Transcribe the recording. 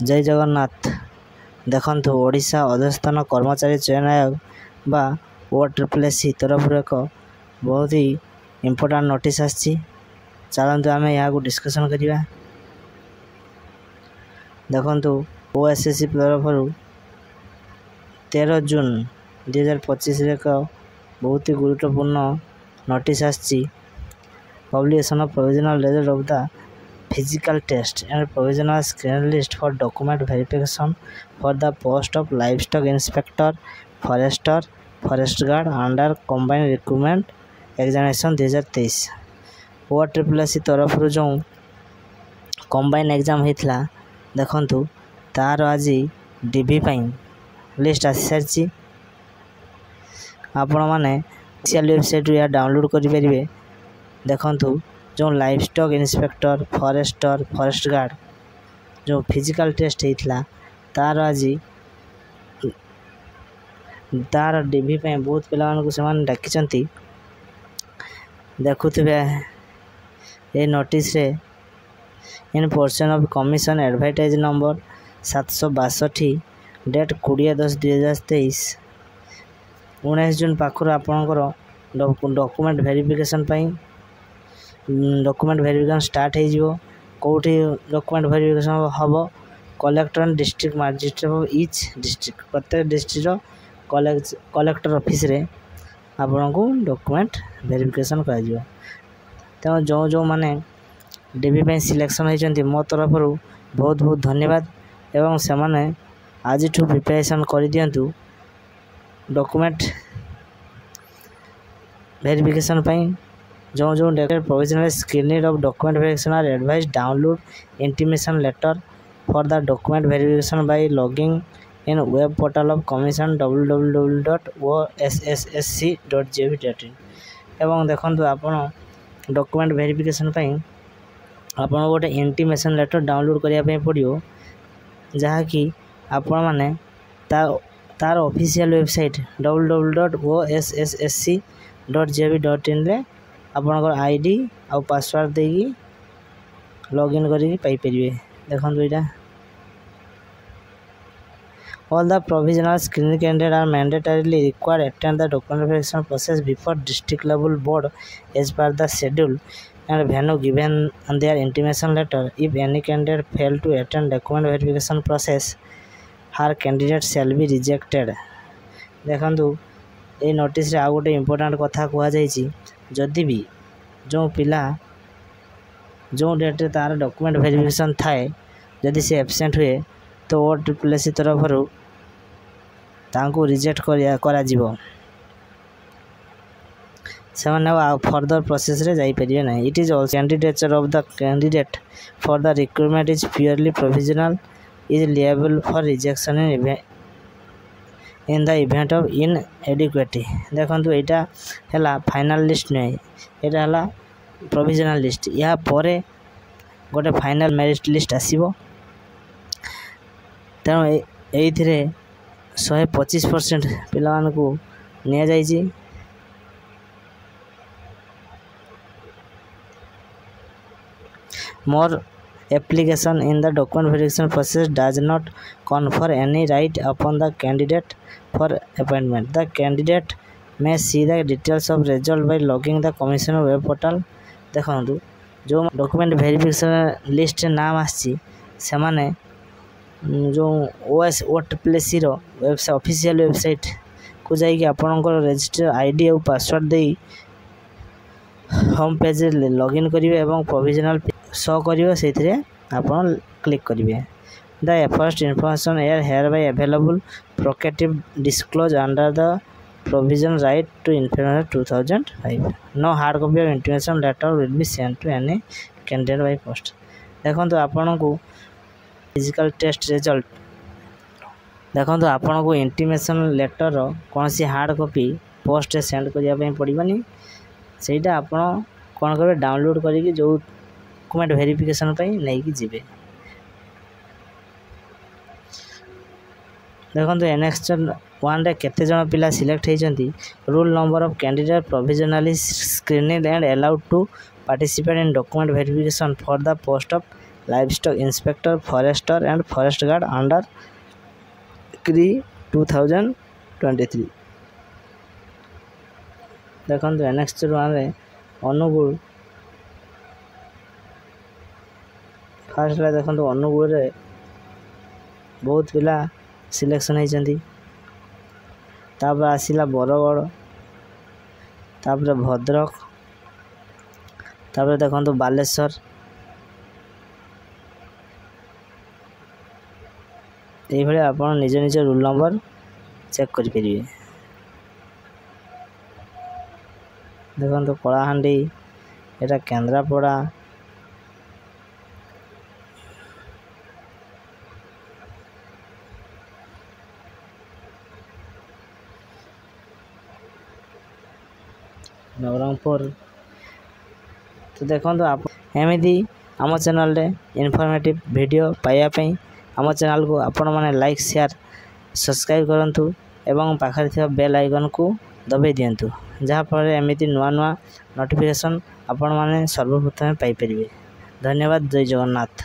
जय जगन्नाथ। देखंतु ओडिशा अधस्थान कर्मचारी चयन आयोग बा OSSC तरफ एक बहुत ही इम्पोर्टाट नोटिस आसी। चलतु आम यहाँ डिस्कसन करिया। देखंतु OSSC तरफ 13 जून 2025 एक बहुत ही गुरुत्वपूर्ण नोटिस आसी। Publication of provisional result of the physical test and provisional screen list for document verification for the post of livestock inspector, forester, forest guard under combined recruitment examination 2023। OSSC तरफ जो combine exam होता देखंतु तार आज dB list आसी सारी। आपण मैंने ऑफिशियल वेबसाइट या डाउनलोड करें। देखंतु जो livestock inspector, forester, forest guard जो फिजिकल टेस्ट होता तार आज तार डीवी बहुत पिला से डाकी देखुवे ये नोटिस रे in portion of commission advertise number 762 date 20/10/2023 19 June पाखर आपणकर document verification document verification start हो कौटी डॉक्यूमेंट वेरिफिकेशन हम collector and district magistrate of each district प्रत्येक डिस्ट्रिक्ट कलेक्टर ऑफिस रे आपण को डॉक्यूमेंट वेरिफिकेशन कर तेणु जो जो माने डीबी सिलेक्शन होती मो तरफ बहुत बहुत धन्यवाद एवं से माने आज प्रिपरेशन कर दिंतु डॉक्यूमेंट वेरिफिकेशन जो जो provisional screening of document verification are advise download intimation letter for the document verification by logging in web portal of commission www.osssc.gov.in। एवं देखंतु आपण डॉक्यूमेंट वेरिफिकेशन आपण गोटे इंटीमेशन लेटर डाउनलोड करने पड़ो जहाँकि आपण माने तार ऑफिशियल वेबसाइट www.osssc.gov.in रे आपणकर आईडी आउ पासवर्ड देगी लॉगिन करी पाइपर। देखो यहाँ all the provisional screening candidates are mandatorily required to attend the document verification process before district level board as per the schedule and venue given on their intimation letter. If any candidate fail to attend document verification process, her candidate shall be rejected। देखो ये notice आउ गोटे important कथा कहुई जदि भी जो पिला जो डेट तार डॉक्यूमेंट वेरिफिकेशन थाए जदि से एब्सेंट हुए तो OSSC तरफ रिजेक्ट करा फर्दर प्रोसेस रे जाई परिबे ना। It is also candidature of the candidate for the recruitment is purely provisional is liable for rejection in the event of inadequacy. देखो यहाँ है फाइनल लिस्ट नहीं यहाँ है प्रोविजनल लिस्ट या परे गोटे फाइनल मेरिट लिस्ट आसीबो। तेणु ये 125% पिला निया जाइए। मोर application in the document verification process does not confer any right upon the candidate for appointment. The candidate may see the details of result by logging the commission web portal। देखो जो document verification list नाम आसी से माने जो OSSC रो website official website को जाइए आपनकर रजिस्टर आईडी और पासवर्ड दे होम पेज लॉगिन करिवे एवं प्रोविजनल शो करिवे से आपन क्लिक करिवे। The first information are hereby available proactive disclose under the provision right to information 2005। No hard copy of intimation letter will be sent to any candidate by post. देखो आपन को physical test result देखो आपन को intimation letter कौन सी hard copy post send करने पड़ानी सेटा आपन कौन करेंगे डाउनलोड करके जो डॉक्यूमेंट वेरिफिकेशन नहीं कि जीवे। देखो नेक्स्ट 1 रे केते जन पिला सिलेक्ट होती rule number of candidate provisionally screening and allowed to participate in document verification for the post of livestock inspector, forester and forest guard under କ୍ରି 2023। ଦେଖନ୍ତୁ NX-1ରେ ଅନୁଗୁଳ ଫାର୍ଷ୍ଟ ହେଲା। ଦେଖନ୍ତୁ ଅନୁଗୁଳରେ ବହୁତ ପିଲା ସିଲେକ୍ସନ୍ ହେଇଛନ୍ତି। ତାପରେ ଆସିଲା ବରଗଡ଼, ତାପରେ ଭଦ୍ରକ, ତାପରେ ଦେଖନ୍ତୁ ବାଲେଶ୍ୱର। এইভাবে ଆପଣ ନିଜ ନିଜ ରୋଲ୍ ନମ୍ବର ଚେକ୍ କରିପାରିବେ। ଦେଖନ୍ତୁ କଳାହାଣ୍ଡି, ଏଟା କେନ୍ଦ୍ରାପଡ଼ା, ନବରଙ୍ଗପୁର। ତ ଦେଖନ୍ତୁ ଏମିତି ଆମ ଚ୍ୟାନେଲରେ ଇନଫର୍ମେଟିଭ୍ ଭିଡ଼ିଓ ପାଇବା ପାଇଁ ଆମ ଚ୍ୟାନେଲକୁ ଆପଣମାନେ ଲାଇକ୍, ସେୟାର, ସବସ୍କ୍ରାଇବ୍ କରନ୍ତୁ ଏବଂ ପାଖରେ ଥିବା ବେଲ୍ ଆଇକନ୍କୁ ଦବାଇ ଦିଅନ୍ତୁ, ଯାହାଫଳରେ ଏମିତି ନୂଆ ନୂଆ ନୋଟିଫିକେସନ୍ ଆପଣମାନେ ସର୍ବପ୍ରଥମେ ପାଇପାରିବେ। ଧନ୍ୟବାଦ। ଜୟ ଜଗନ୍ନାଥ।